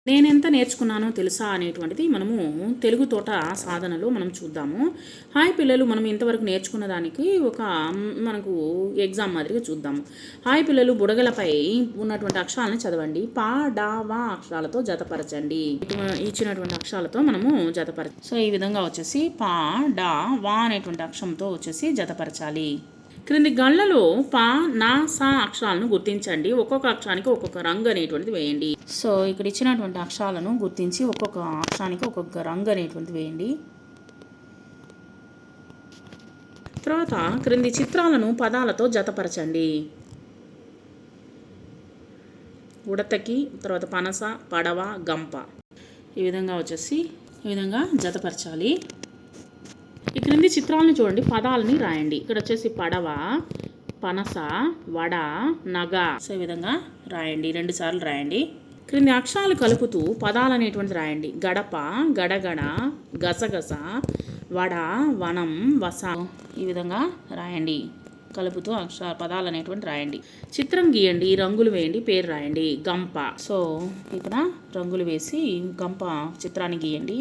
నేనెంత నేర్చుకున్నానో తెలుసా అనేటువంటిది మనము తెలుగు తోట సాధనలో మనం చూద్దాము. హాయ్ పిల్లలు, మనం ఇంతవరకు నేర్చుకున్న దానికి ఒక మనకు ఎగ్జామ్ మాదిరిగా చూద్దాము. హాయ్ పిల్లలు, బుడగలపై ఉన్నటువంటి అక్షరాలను చదవండి. పా, డా, వా అక్షరాలతో జతపరచండి. ఇచ్చినటువంటి అక్షరాలతో మనము సో ఈ విధంగా వచ్చేసి పా, డా, వా అనేటువంటి అక్షరంతో వచ్చేసి జతపరచాలి. క్రింది గళ్ళలో పా, నా, సా అక్షరాలను గుర్తించండి. ఒక్కొక్క అక్షరానికి ఒక్కొక్క రంగు అనేటువంటిది వేయండి. సో ఇక్కడ ఇచ్చినటువంటి అక్షరాలను గుర్తించి ఒక్కొక్క అక్షరానికి ఒక్కొక్క రంగు అనేటువంటిది వేయండి. తర్వాత క్రింది చిత్రాలను పదాలతో జతపరచండి. ఉడతకి, తర్వాత పనస, పడవ, గంప. ఈ విధంగా జతపరచాలి. ఈ క్రింది చిత్రాలను చూడండి, పదాలని రాయండి. ఇక్కడ వచ్చేసి పడవ, పనస, వడ, నగ. సో ఈ విధంగా రాయండి, 2 సార్లు రాయండి. క్రింది అక్షరాలు కలుపుతూ పదాలు అనేటువంటిది రాయండి. గడప, గడగడ, గసగస, వడ, వనం, వస. ఈ విధంగా రాయండి, కలుపుతూ పదాలు అనేటువంటి రాయండి. చిత్రం గీయండి, రంగులు వేయండి, పేరు రాయండి. గంప. సో ఇక్కడ రంగులు వేసి గంప చిత్రాన్ని గీయండి.